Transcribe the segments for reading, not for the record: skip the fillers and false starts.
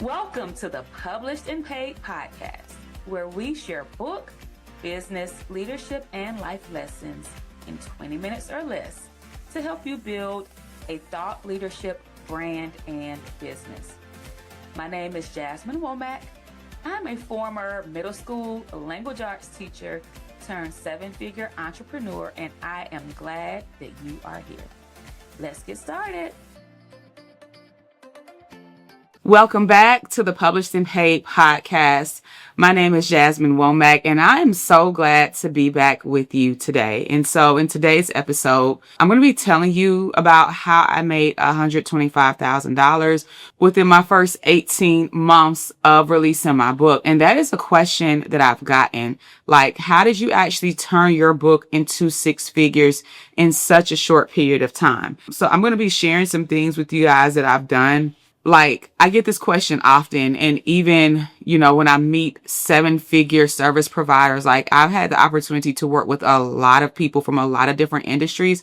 Welcome to the Published and Paid podcast, where we share book, business, leadership, and life lessons in 20 minutes or less to help you build a thought leadership brand and business. My name is Jasmine Womack. I'm a former middle school language arts teacher turned seven-figure entrepreneur, and I am glad that you are here. Let's get started. Welcome back to the Published and Paid podcast. My name is Jasmine Womack, and I am so glad to be back with you today. And so in today's episode, I'm going to be telling you about how I made $125,000 within my first 18 months of releasing my book. And that is a question that I've gotten. Like, how did you actually turn your book into six figures in such a short period of time? So I'm going to be sharing some things with you guys that I've done. Like, I get this question often, and even, when I meet seven-figure service providers, like, I've had the opportunity to work with a lot of people from a lot of different industries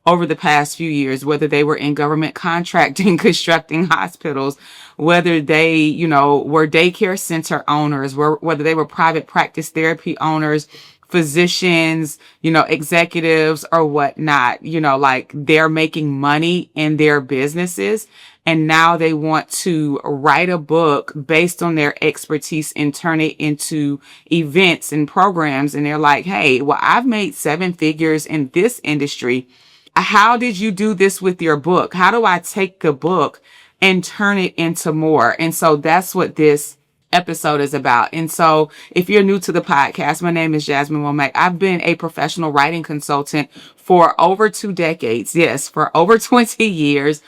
over the past few years, whether they were in government contracting, constructing hospitals, whether they, were daycare center owners, whether they were private practice therapy owners, physicians, executives or whatnot, like they're making money in their businesses. And now they want to write a book based on their expertise and turn it into events and programs. And they're like, hey, well, I've made seven figures in this industry. How did you do this with your book? How do I take the book and turn it into more? And so that's what this episode is about. And so if you're new to the podcast, my name is Jasmine Womack. I've been a professional writing consultant for over 2 decades. Yes, for over 20 years.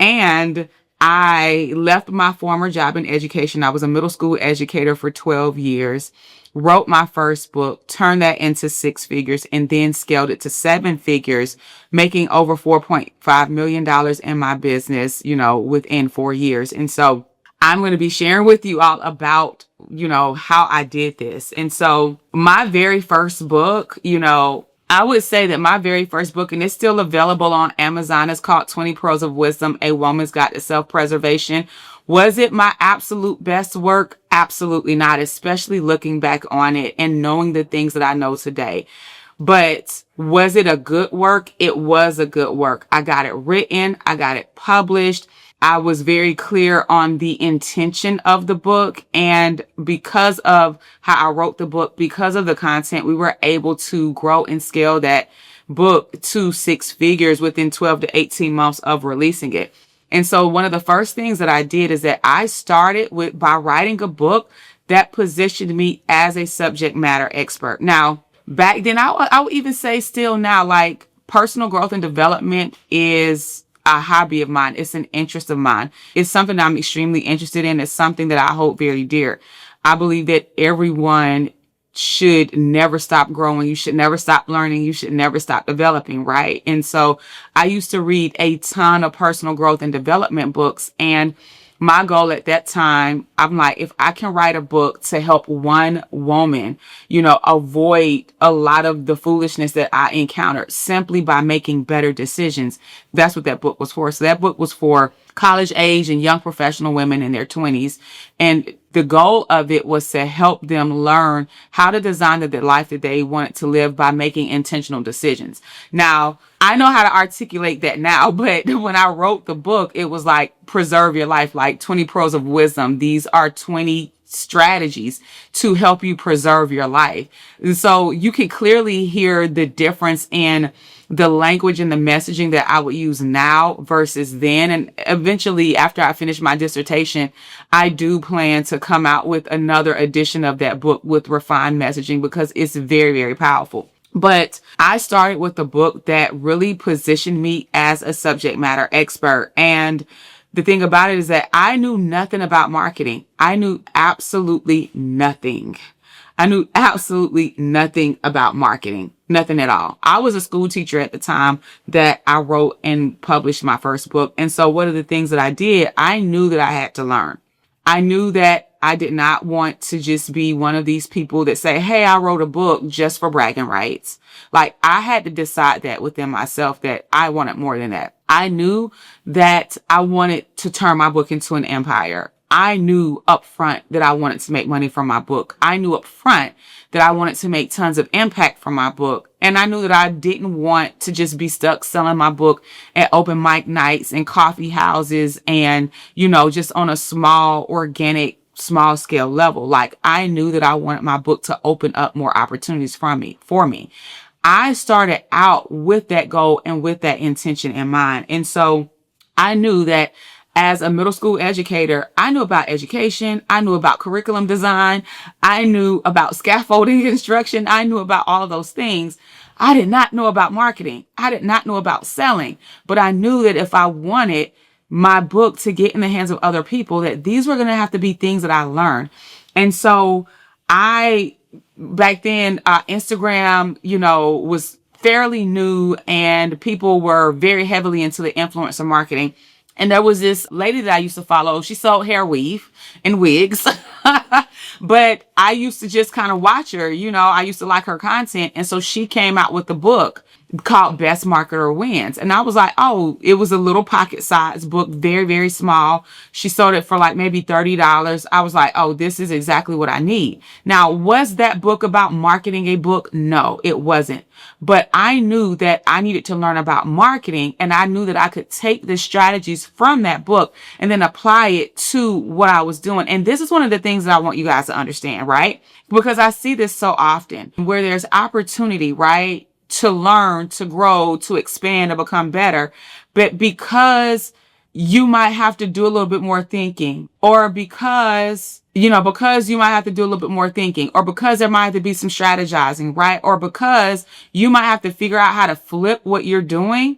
And I left my former job in education. I was a middle school educator for 12 years, wrote my first book, turned that into six figures, and then scaled it to seven figures, making over $4.5 million in my business, within 4 years. And so I'm going to be sharing with you all about, how I did this. And so my very first book, I would say that my very first book, and it's still available on Amazon, is called 20 Pros of Wisdom, A Woman's Guide to Self-Preservation. Was it my absolute best work? Absolutely not, especially looking back on it and knowing the things that I know today. But was it a good work? It was a good work. I got it written. I got it published. I was very clear on the intention of the book. And because of how I wrote the book, because of the content, we were able to grow and scale that book to six figures within 12 to 18 months of releasing it. And so one of the first things that I did is that I started by writing a book that positioned me as a subject matter expert. Now, back then, I would even say still now, like, personal growth and development is a hobby of mine. It's an interest of mine. It's something that I'm extremely interested in. It's something that I hold very dear. I believe that everyone should never stop growing. You should never stop learning. You should never stop developing, right? And so I used to read a ton of personal growth and development books, and my goal at that time, I'm like, if I can write a book to help one woman, avoid a lot of the foolishness that I encountered simply by making better decisions, that's what that book was for. So that book was for college age and young professional women in their 20s. And the goal of it was to help them learn how to design the life that they wanted to live by making intentional decisions. Now, I know how to articulate that now, but when I wrote the book, it was like, preserve your life, like 20 Pros of Wisdom. These are 20 strategies to help you preserve your life. And so you can clearly hear the difference in the language and the messaging that I would use now versus then. And eventually, after I finish my dissertation, I do plan to come out with another edition of that book with refined messaging because it's very, very powerful. But I started with a book that really positioned me as a subject matter expert. And the thing about it is that I knew nothing about marketing. I knew absolutely nothing. I knew absolutely nothing about marketing. Nothing at all. I was a school teacher at the time that I wrote and published my first book. And so one of the things that I did, I knew that I had to learn. I knew that I did not want to just be one of these people that say, hey, I wrote a book just for bragging rights. Like, I had to decide that within myself that I wanted more than that. I knew that I wanted to turn my book into an empire. I knew up front that I wanted to make money from my book. I knew up front that I wanted to make tons of impact from my book. And I knew that I didn't want to just be stuck selling my book at open mic nights and coffee houses and, just on a small, organic, small scale level. Like, I knew that I wanted my book to open up more opportunities for me. I started out with that goal and with that intention in mind. And so I knew that as a middle school educator, I knew about education. I knew about curriculum design. I knew about scaffolding instruction. I knew about all of those things. I did not know about marketing. I did not know about selling, but I knew that if I wanted my book to get in the hands of other people, that these were going to have to be things that I learned. And so back then, Instagram, was fairly new and people were very heavily into the influencer marketing. And there was this lady that I used to follow. She sold hair weave and wigs, but I used to just kind of watch her. I used to like her content. And so she came out with a book called Best Marketer Wins. And I was like, oh, it was a little pocket size book, very, very small. She sold it for like maybe $30. I was like, oh, this is exactly what I need. Now, was that book about marketing a book? No, it wasn't. But I knew that I needed to learn about marketing, and I knew that I could take the strategies from that book and then apply it to what I was doing. And this is one of the things that I want you guys to understand, right? Because I see this so often where there's opportunity, right? To learn, to grow, to expand, to become better. But because you might have to do a little bit more thinking, or because you might have to do a little bit more thinking, or because there might have to be some strategizing, right? Or because you might have to figure out how to flip what you're doing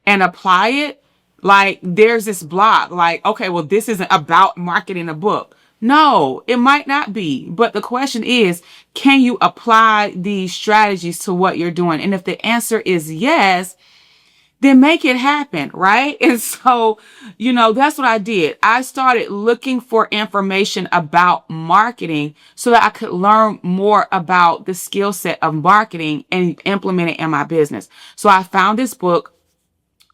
and apply it. Like, there's this block, like, okay, well, this isn't about marketing a book. No, it might not be. But the question is, can you apply these strategies to what you're doing? And if the answer is yes, then make it happen, right? And so, that's what I did. I started looking for information about marketing so that I could learn more about the skill set of marketing and implement it in my business. So I found this book.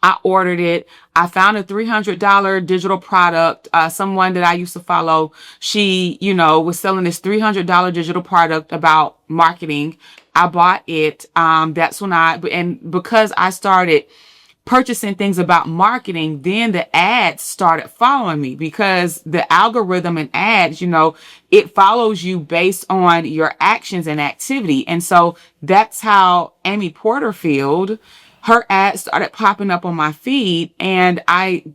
I ordered it. I found a $300 digital product. Someone that I used to follow, she, was selling this $300 digital product about marketing. I bought it. And because I started purchasing things about marketing, then the ads started following me, because the algorithm and ads, it follows you based on your actions and activity. And so that's how Amy Porterfield, her ads started popping up on my feed. And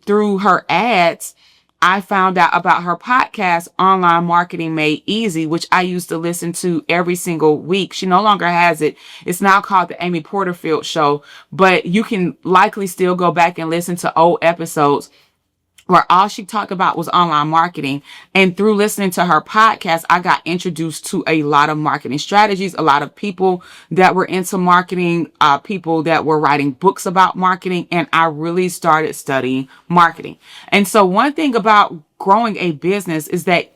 through her ads, I found out about her podcast, Online Marketing Made Easy, which I used to listen to every single week. She no longer has it. It's now called the Amy Porterfield Show, but you can likely still go back and listen to old episodes where all she talked about was online marketing. And through listening to her podcast, I got introduced to a lot of marketing strategies, a lot of people that were into marketing, people that were writing books about marketing. And I really started studying marketing. And so one thing about growing a business is that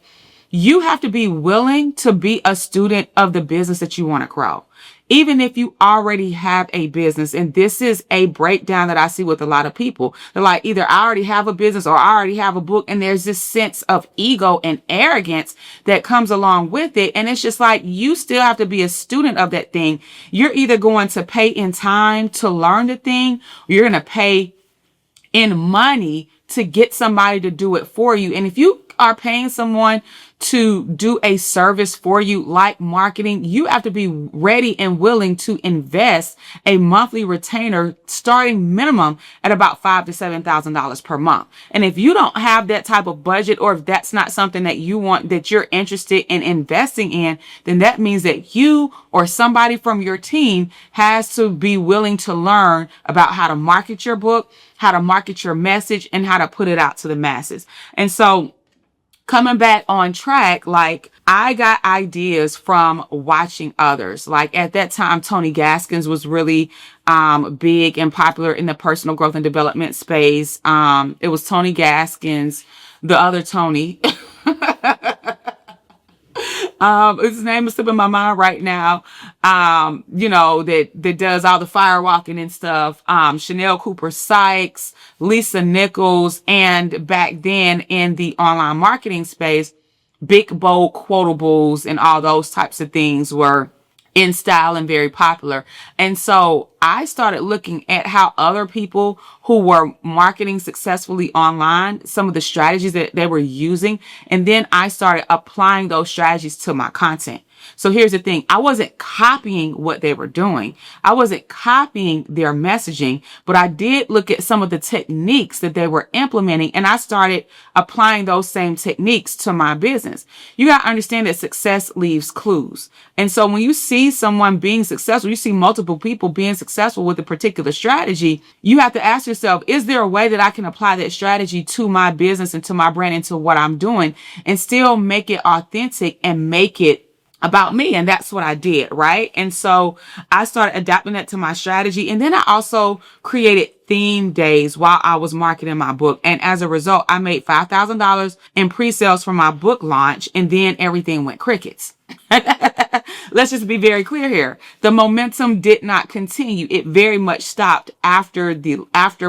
you have to be willing to be a student of the business that you want to grow. Even if you already have a business, and this is a breakdown that I see with a lot of people. They're like, either I already have a business or I already have a book. And there's this sense of ego and arrogance that comes along with it. And it's just like, you still have to be a student of that thing. You're either going to pay in time to learn the thing, or you're going to pay in money to get somebody to do it for you. And if you are paying someone to do a service for you, like marketing, you have to be ready and willing to invest a monthly retainer starting minimum at about $5,000 to $7,000 per month. And if you don't have that type of budget, or if that's not something that you want, that you're interested in investing in, then that means that you or somebody from your team has to be willing to learn about how to market your book, how to market your message, and how to put it out to the masses. And so, coming back on track, like, I got ideas from watching others. Like, at that time, Tony Gaskins was really big and popular in the personal growth and development space. It was Tony Gaskins, the other Tony, His name is slipping my mind right now. That does all the firewalking and stuff. Chanel Cooper Sykes, Lisa Nichols, and back then in the online marketing space, big bold quotables and all those types of things were in style and very popular. And so I started looking at how other people who were marketing successfully online, some of the strategies that they were using. And then I started applying those strategies to my content. So here's the thing. I wasn't copying what they were doing. I wasn't copying their messaging, but I did look at some of the techniques that they were implementing, and I started applying those same techniques to my business. You got to understand that success leaves clues. And so when you see someone being successful, you see multiple people being successful with a particular strategy, you have to ask yourself, is there a way that I can apply that strategy to my business and to my brand and to what I'm doing and still make it authentic and make it about me? And that's what I did, right? And so I started adapting that to my strategy. And then I also created theme days while I was marketing my book. And as a result, I made $5,000 in pre-sales for my book launch. And then everything went crickets. Let's just be very clear here. The momentum did not continue. It very much stopped after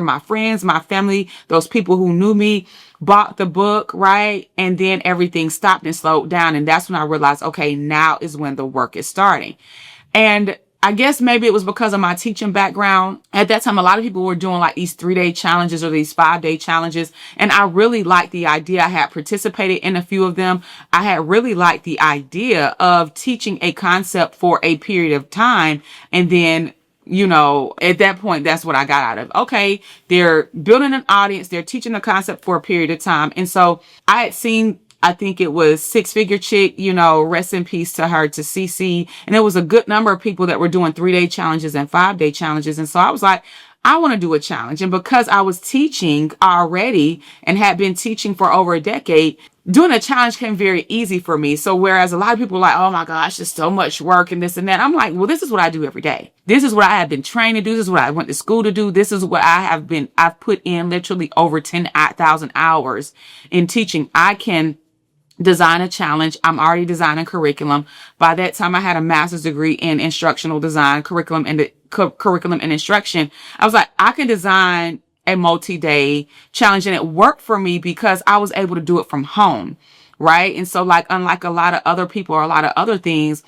my friends, my family, those people who knew me bought the book, right? And then everything stopped and slowed down. And that's when I realized, okay, now is when the work is starting. And I guess maybe it was because of my teaching background. At that time, a lot of people were doing like these 3-day challenges or these 5-day challenges. And I really liked the idea. I had participated in a few of them. I had really liked the idea of teaching a concept for a period of time. And then, at that point, that's what I got out of. Okay, they're building an audience. They're teaching the concept for a period of time. And so I had seen, I think it was Six Figure Chick, rest in peace to her, to CC. And there was a good number of people that were doing 3-day challenges and 5-day challenges. And so I was like, I want to do a challenge. And because I was teaching already and had been teaching for over a decade, doing a challenge came very easy for me. So whereas a lot of people are like, oh my gosh, there's so much work and this and that, I'm like, well, this is what I do every day. This is what I have been trained to do. This is what I went to school to do. This is what I've put in literally over 10,000 hours in teaching. I can design a challenge. I'm already designing curriculum. By that time, I had a master's degree in instructional design, curriculum and instruction. I was like, I can design a multi-day challenge, and it worked for me because I was able to do it from home, right? And so unlike a lot of other people or a lot of other things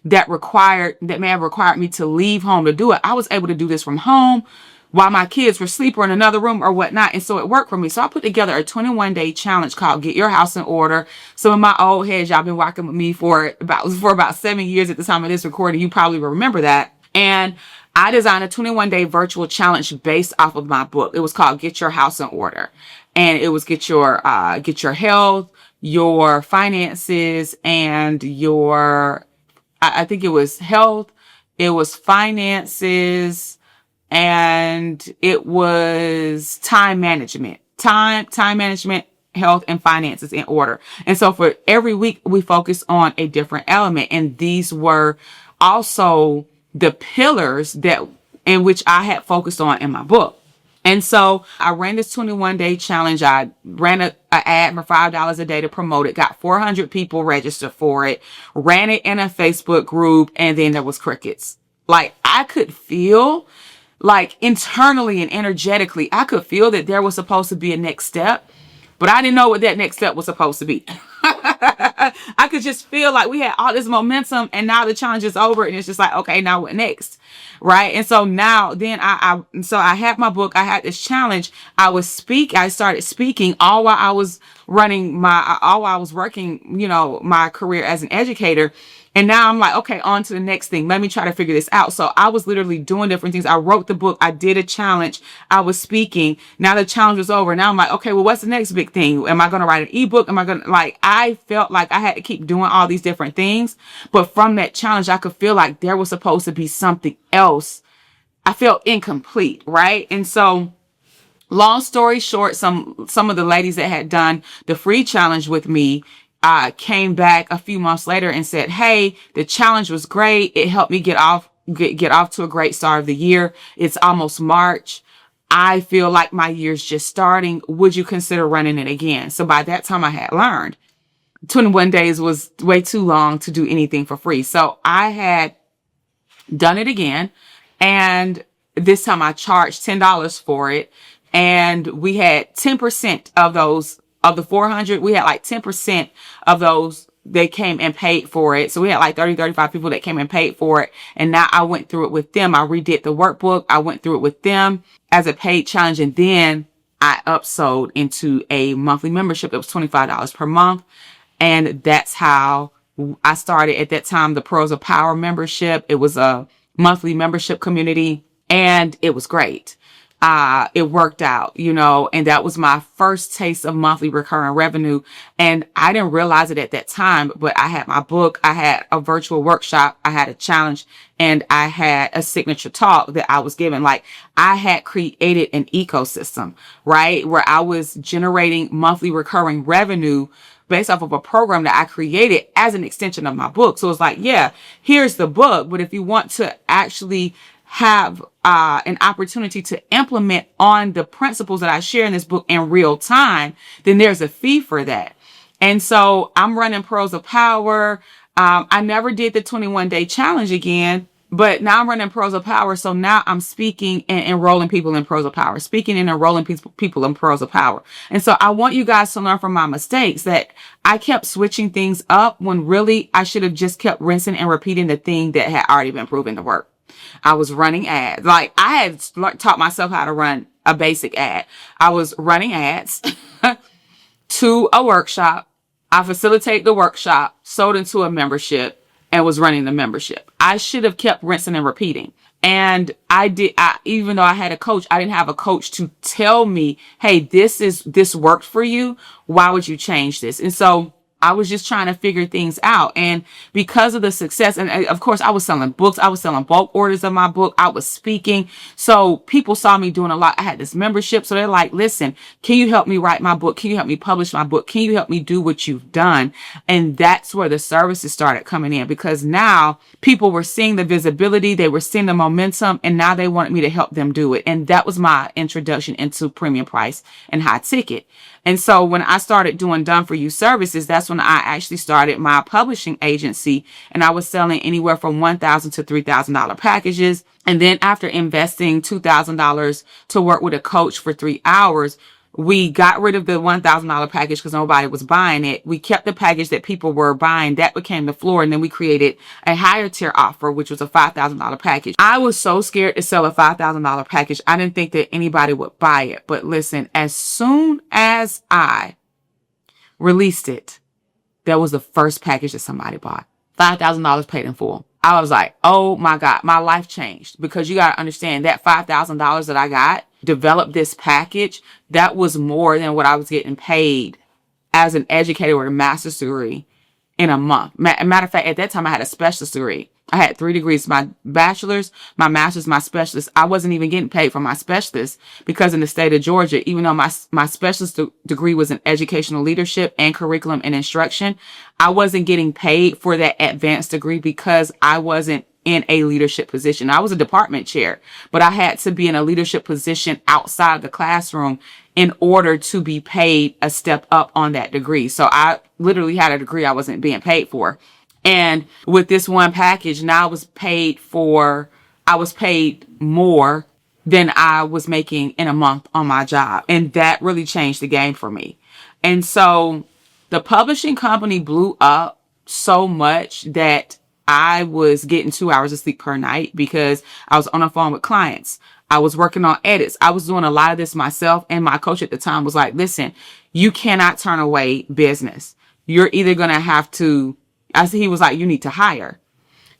that may have required me to leave home to do it, I was able to do this from home while my kids were asleep or in another room or whatnot. And so it worked for me. So I put together a 21-day challenge called Get Your House in Order. Some of my old heads, y'all been rocking with me for about 7 years at the time of this recording. You probably remember that. And I designed a 21-day virtual challenge based off of my book. It was called Get Your House in Order. And it was get your health, your finances, and I think it was health, it was finances, and it was time management, health, and finances in order. And so for every week, we focused on a different element. And these were also the pillars in which I had focused on in my book. And so I ran this 21-day challenge. I ran an ad for $5 a day to promote it, got 400 people registered for it, ran it in a Facebook group, and then there was crickets. Like, I could feel, like, internally and energetically, I could feel that there was supposed to be a next step, but I didn't know what that next step was supposed to be. I could just feel like we had all this momentum, and now the challenge is over, and it's just like, okay, now what next? Right. And so now then I had my book. I had this challenge. I started speaking all while I was working, my career as an educator. And now I'm like, okay, on to the next thing. Let me try to figure this out. So I was literally doing different things. I wrote the book. I did a challenge. I was speaking. Now the challenge was over. Now I'm like, okay, well, what's the next big thing? Am I going to write an ebook? I felt like I had to keep doing all these different things. But from that challenge, I could feel like there was supposed to be something else. I felt incomplete. Right. And so long story short, some of the ladies that had done the free challenge with me came back a few months later and said, hey, the challenge was great. It helped me get off to a great start of the year. It's almost March. I feel like my year's just starting. Would you consider running it again? So by that time I had learned 21 days was way too long to do anything for free. So I had done it again. And this time I charged $10 for it. And we had 10% of those, of the 400, we had like 10% of those, they came and paid for it. So we had like 35 people that came and paid for it. And now I went through it with them. I redid the workbook. I went through it with them as a paid challenge. And then I upsold into a monthly membership. It was $25 per month. And that's how I started at that time, the Pros of Power membership. It was a monthly membership community, and it was great. It worked out, and that was my first taste of monthly recurring revenue. And I didn't realize it at that time, but I had my book, I had a virtual workshop, I had a challenge, and I had a signature talk that I was giving. Like, I had created an ecosystem, right? Where I was generating monthly recurring revenue based off of a program that I created as an extension of my book. So it's like, yeah, here's the book. But if you want to actually have an opportunity to implement on the principles that I share in this book in real time, then there's a fee for that. And so I'm running Pros of Power. I never did the 21-day challenge again, but now I'm running Pros of Power. So now I'm speaking and enrolling people in Pros of Power, speaking and enrolling people in Pros of Power. And so I want you guys to learn from my mistakes, that I kept switching things up when really I should have just kept rinsing and repeating the thing that had already been proven to work. I was running ads. Like, I had taught myself how to run a basic ad. I was running ads to a workshop. I facilitated the workshop, sold into a membership, and was running the membership. I should have kept rinsing and repeating. And even though I had a coach, I didn't have a coach to tell me, hey, this worked for you. Why would you change this? And so I was just trying to figure things out. And because of the success, and of course I was selling books, I was selling bulk orders of my book, I was speaking. So people saw me doing a lot. I had this membership. So they're like, listen, can you help me write my book? Can you help me publish my book? Can you help me do what you've done? And that's where the services started coming in, because now people were seeing the visibility, they were seeing the momentum, and now they wanted me to help them do it. And that was my introduction into premium price and high ticket. And so when I started doing done for you services, that's when I actually started my publishing agency, and I was selling anywhere from $1,000 to $3,000 packages. And then after investing $2,000 to work with a coach for 3 hours, we got rid of the $1,000 package because nobody was buying it. We kept the package that people were buying. That became the floor. And then we created a higher tier offer, which was a $5,000 package. I was so scared to sell a $5,000 package. I didn't think that anybody would buy it. But listen, as soon as I released it, that was the first package that somebody bought. $5,000 paid in full. I was like, oh my God, my life changed, because you got to understand that $5,000 that I got, developed this package, that was more than what I was getting paid as an educator with a master's degree in a month. Matter of fact, at that time I had a specialist degree. I had 3 degrees, my bachelor's, my master's, my specialist. I wasn't even getting paid for my specialist, because in the state of Georgia, even though my specialist degree was in educational leadership and curriculum and instruction, I wasn't getting paid for that advanced degree because I wasn't in a leadership position. I was a department chair, but I had to be in a leadership position outside the classroom in order to be paid a step up on that degree. So I literally had a degree I wasn't being paid for. And with this one package, now I was paid more than I was making in a month on my job. And that really changed the game for me. And so the publishing company blew up so much that I was getting 2 hours of sleep per night because I was on the phone with clients. I was working on edits. I was doing a lot of this myself. And my coach at the time was like, listen, you cannot turn away business. You're either going to have to, he was like, you need to hire.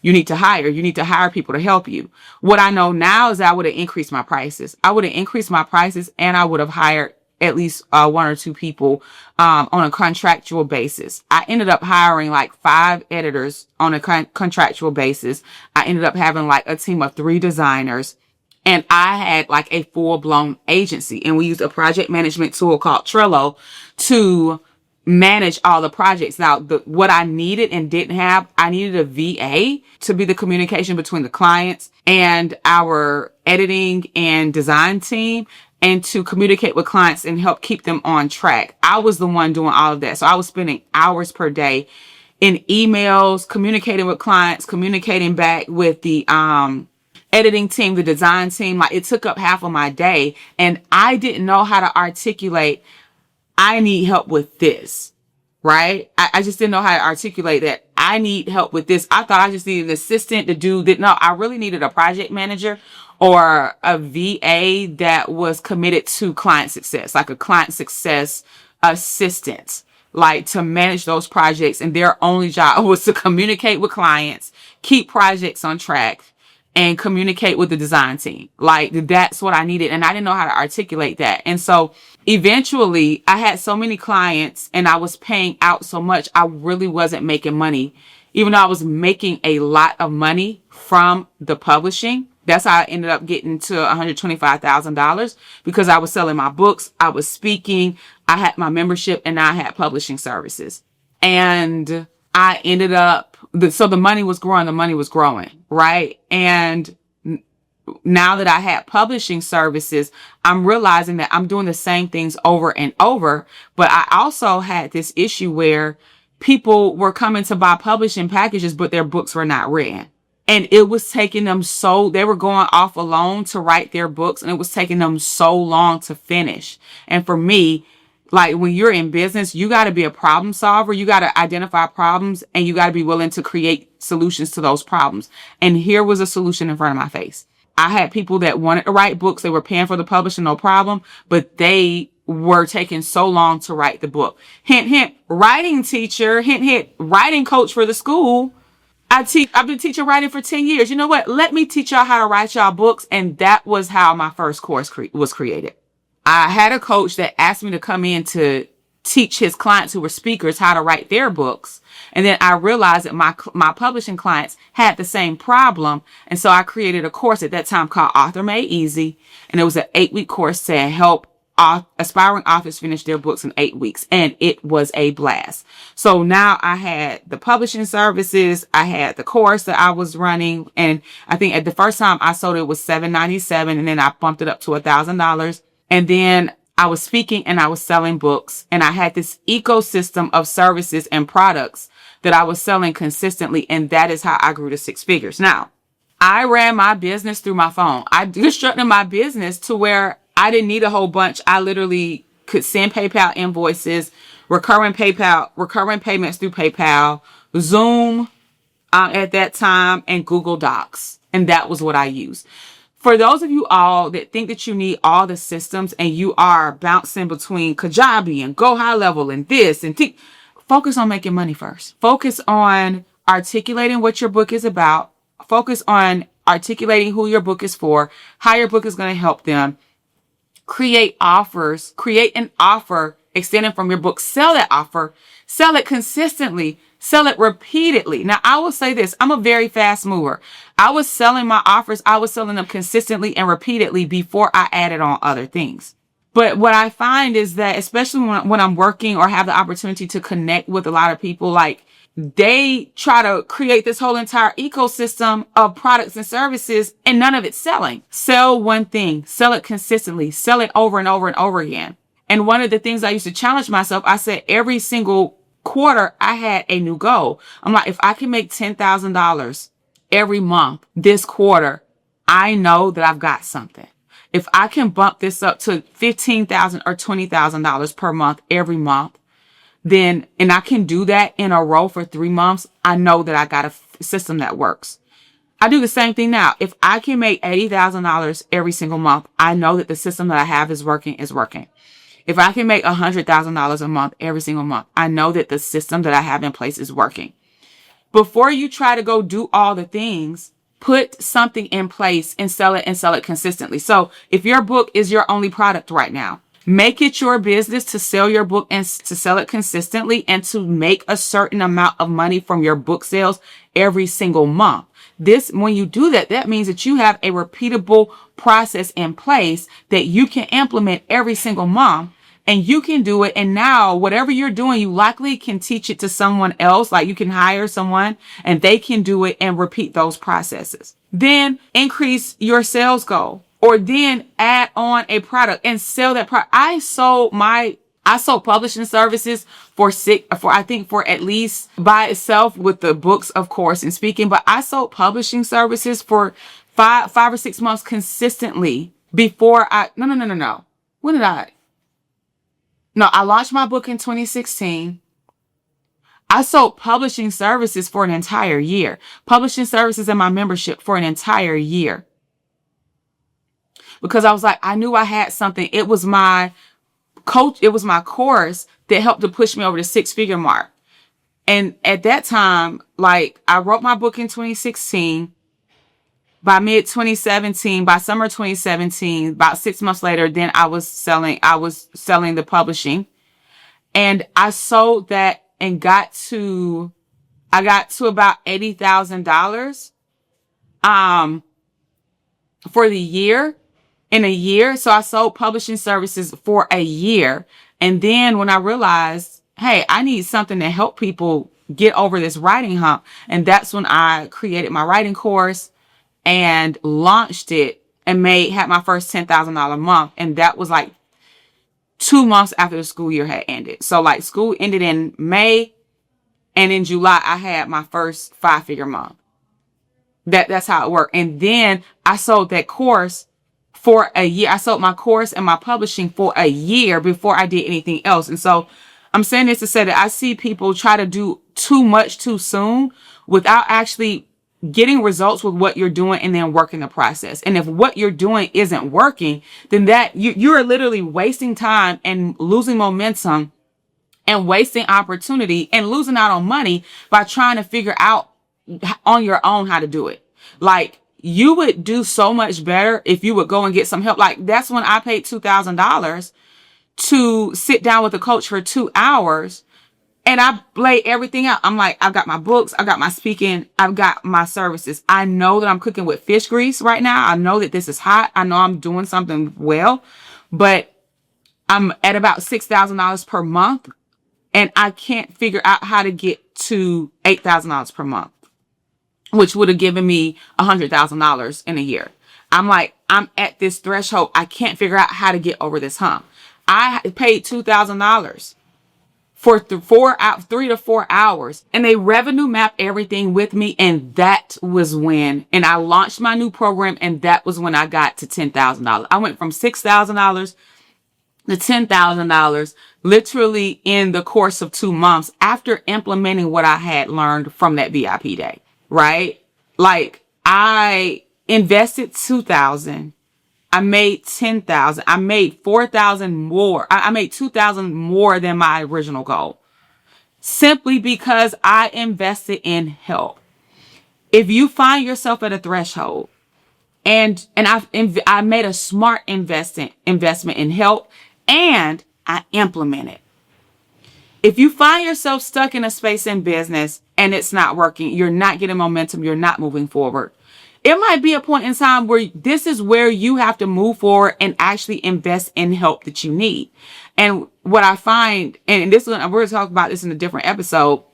You need to hire people to help you. What I know now is I would have increased my prices. And I would have hired at least 1 or 2 people on a contractual basis. I ended up hiring like 5 editors on a contractual basis. I ended up having like a team of 3 designers. And I had like a full-blown agency. And we used a project management tool called Trello to manage all the projects. Now, what I needed and didn't have, I needed a VA to be the communication between the clients and our editing and design team, and to communicate with clients and help keep them on track. I was the one doing all of that. So I was spending hours per day in emails, communicating with clients, communicating back with the editing team, the design team. Like, it took up half of my day, and I didn't know how to articulate, I need help with this, right? I just didn't know how to articulate that I need help with this. I thought I just needed an assistant to do that. No, I really needed a project manager or a VA that was committed to client success, like a client success assistant, like to manage those projects. And their only job was to communicate with clients, keep projects on track, and communicate with the design team. Like, that's what I needed. And I didn't know how to articulate that. And so eventually I had so many clients and I was paying out so much, I really wasn't making money, even though I was making a lot of money from the publishing. That's how I ended up getting to $125,000, because I was selling my books, I was speaking, I had my membership, and I had publishing services. And I ended up, so the money was growing, right? And now that I had publishing services, I'm realizing that I'm doing the same things over and over. But I also had this issue where people were coming to buy publishing packages, but their books were not written. And it was taking them they were going off alone to write their books, and it was taking them so long to finish. And for me, like, when you're in business, you got to be a problem solver. You got to identify problems, and you got to be willing to create solutions to those problems. And here was a solution in front of my face. I had people that wanted to write books. They were paying for the publishing, no problem, but they were taking so long to write the book. Hint, hint, writing teacher, hint, hint, writing coach for the school. I've been teaching writing for 10 years. You know what? Let me teach y'all how to write y'all books. And that was how my first course was created. I had a coach that asked me to come in to teach his clients who were speakers how to write their books. And then I realized that my publishing clients had the same problem. And so I created a course at that time called Author Made Easy. And it was an 8-week course to help aspiring authors finish their books in 8 weeks. And it was a blast. So now I had the publishing services. I had the course that I was running. And I think at the first time I sold it was $797. And then I bumped it up to $1,000. And then I was speaking and I was selling books, and I had this ecosystem of services and products that I was selling consistently. And that is how I grew to 6 figures. Now, I ran my business through my phone. I constructed my business to where I didn't need a whole bunch. I literally could send PayPal invoices, recurring payments through PayPal, Zoom at that time, and Google Docs. And that was what I used. For those of you all that think that you need all the systems and you are bouncing between Kajabi and Go High Level and this and focus on making money first. Focus on articulating what your book is about. Focus on articulating who your book is for, how your book is going to help them. Create offers, create an offer extending from your book. Sell that offer, sell it consistently, sell it repeatedly. Now, I will say this, I'm a very fast mover. I was selling my offers. I was selling them consistently and repeatedly before I added on other things. But what I find is that, especially when I'm working or have the opportunity to connect with a lot of people, like, they try to create this whole entire ecosystem of products and services, and none of it's selling. Sell one thing, sell it consistently, sell it over and over and over again. And one of the things I used to challenge myself, I said every single quarter I had a new goal. I'm like, if I can make $10,000 every month this quarter, I know that I've got something. If I can bump this up to $15,000 or $20,000 per month every month, then, and I can do that in a row for 3 months, I know that I got a system that works. I do the same thing now. If I can make $80,000 every single month, I know that the system that I have is working. If I can make $100,000 a month every single month, I know that the system that I have in place is working. Before you try to go do all the things, put something in place and sell it consistently. So if your book is your only product right now, make it your business to sell your book and to sell it consistently and to make a certain amount of money from your book sales every single month. When you do that, that means that you have a repeatable process in place that you can implement every single month and you can do it. And now whatever you're doing, you likely can teach it to someone else. Like you can hire someone and they can do it and repeat those processes. Then increase your sales goal, or then add on a product and sell that product. I sold publishing services for at least by itself with the books, of course, and speaking, but I sold publishing services for five or 6 months consistently before no. When did I? No, I launched my book in 2016. I sold publishing services for an entire year. Publishing services and my membership for an entire year. Because I was like, I knew I had something. It was my course that helped to push me over the 6-figure mark. And at that time, like, I wrote my book in 2016. By by summer 2017, about 6 months later, then I was selling the publishing, and I sold that and I got to about $80,000, for the year, in a year. So I sold publishing services for a year. And then when I realized, hey, I need something to help people get over this writing hump. And that's when I created my writing course and launched it and had my first $10,000 month. And that was like 2 months after the school year had ended. So like school ended in May, and in July I had my first 5-figure month. That's how it worked. And then I sold that course for a year. I sold my course and my publishing for a year before I did anything else. And so I'm saying this to say that I see people try to do too much too soon without actually getting results with what you're doing and then working the process. And if what you're doing isn't working, then you're literally wasting time and losing momentum and wasting opportunity and losing out on money by trying to figure out on your own how to do it. Like, you would do so much better if you would go and get some help. Like, that's when I paid $2,000 to sit down with a coach for 2 hours. And I lay everything out. I'm like, I've got my books, I've got my speaking, I've got my services. I know that I'm cooking with fish grease right now. I know that this is hot. I know I'm doing something well, but I'm at about $6,000 per month, and I can't figure out how to get to $8,000 per month, which would have given me $100,000 in a year. I'm like, I'm at this threshold. I can't figure out how to get over this hump. I paid $2,000 for 3 to 4 hours, and they revenue mapped everything with me. And that was when, and I launched my new program, and that was when I got to $10,000. I went from $6,000 to $10,000 literally in the course of 2 months after implementing what I had learned from that VIP day, right? Like, I invested $2,000. I made $10,000. I made $4,000 more. I made $2,000 more than my original goal, simply because I invested in help. If you find yourself at a threshold, and I made a smart investment in help, and I implement it. If you find yourself stuck in a space in business and it's not working, you're not getting momentum, you're not moving forward, it might be a point in time where this is where you have to move forward and actually invest in help that you need. And what I find, and this is, we're going to talk about this in a different episode,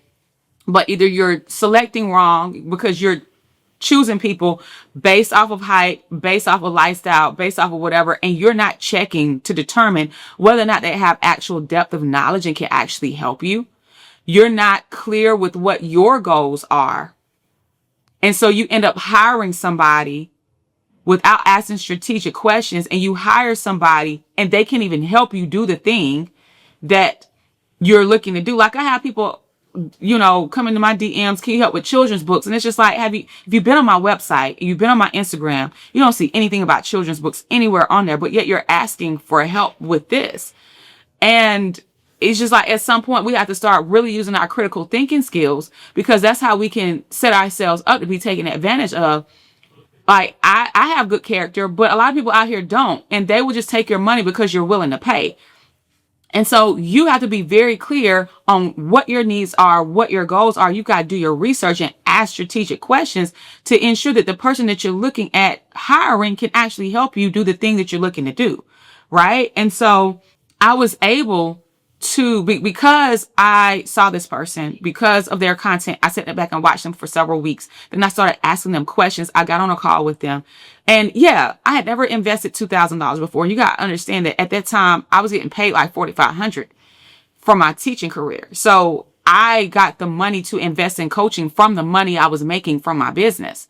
but either you're selecting wrong because you're choosing people based off of height, based off of lifestyle, based off of whatever, and you're not checking to determine whether or not they have actual depth of knowledge and can actually help you. You're not clear with what your goals are. And so you end up hiring somebody without asking strategic questions, and you hire somebody and they can't even help you do the thing that you're looking to do. Like, I have people, come into my DMs, can you help with children's books? And it's just like, if you've been on my website, you've been on my Instagram, you don't see anything about children's books anywhere on there, but yet you're asking for help with this. And it's just like, at some point we have to start really using our critical thinking skills, because that's how we can set ourselves up to be taken advantage of. Like, I have good character, but a lot of people out here don't, and they will just take your money because you're willing to pay. And so you have to be very clear on what your needs are, what your goals are. You got to do your research and ask strategic questions to ensure that the person that you're looking at hiring can actually help you do the thing that you're looking to do. Right. And so I was able to, because I saw this person, because of their content, I sat back and watched them for several weeks. Then I started asking them questions. I got on a call with them. And yeah, I had never invested $2,000 before. You got to understand that at that time, I was getting paid like $4,500 for my teaching career. So I got the money to invest in coaching from the money I was making from my business.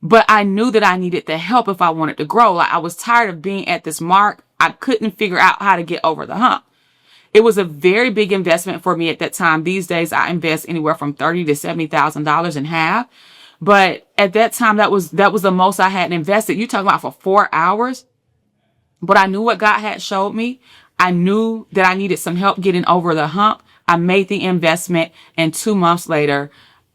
But I knew that I needed the help if I wanted to grow. Like, I was tired of being at this mark. I couldn't figure out how to get over the hump. It was a very big investment for me at that time. These days, I invest anywhere from $30,000 to $70,000 in half. But at that time, that was the most I had invested. You talking about for 4 hours? But I knew what God had showed me. I knew that I needed some help getting over the hump. I made the investment, and 2 months later,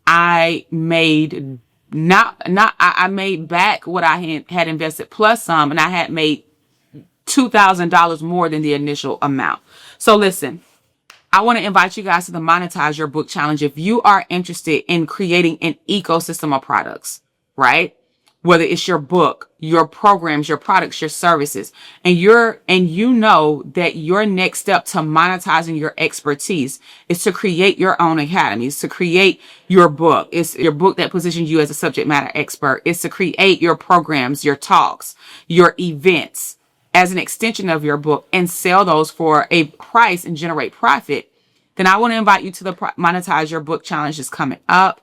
I made I made back what I had invested plus some, and I had made $2,000 more than the initial amount. So listen, I want to invite you guys to the Monetize Your Book Challenge. If you are interested in creating an ecosystem of products, right? Whether it's your book, your programs, your products, your services, and you know that your next step to monetizing your expertise is to create your own academies, to create your book. It's your book that positions you as a subject matter expert. It's to create your programs, your talks, your events as an extension of your book and sell those for a price and generate profit. Then I want to invite you to the Monetize Your Book Challenge that's coming up.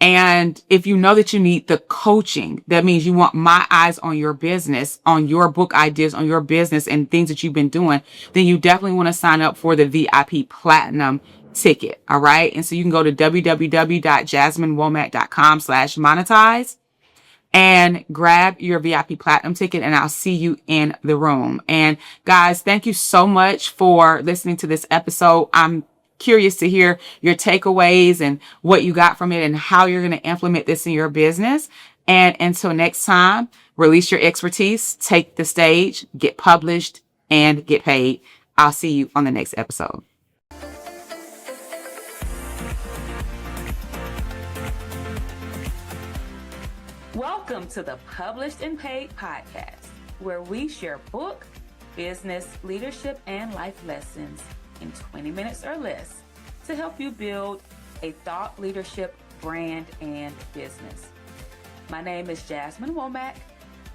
And if you know that you need the coaching, that means you want my eyes on your business, on your book ideas, on your business and things that you've been doing, then you definitely want to sign up for the VIP Platinum ticket. All right. And so you can go to www.jasminewomack.com/monetize and grab your VIP Platinum ticket, and I'll see you in the room. And guys, thank you so much for listening to this episode. I'm curious to hear your takeaways and what you got from it and how you're going to implement this in your business. And until next time, release your expertise, take the stage, get published, and get paid. I'll see you on the next episode. Welcome to the Published and Paid podcast, where we share book, business, leadership, and life lessons in 20 minutes or less to help you build a thought leadership brand and business. My name is Jasmine Womack.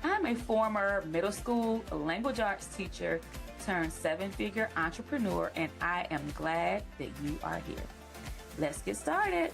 I'm a former middle school language arts teacher turned 7-figure entrepreneur, and I am glad that you are here. Let's get started.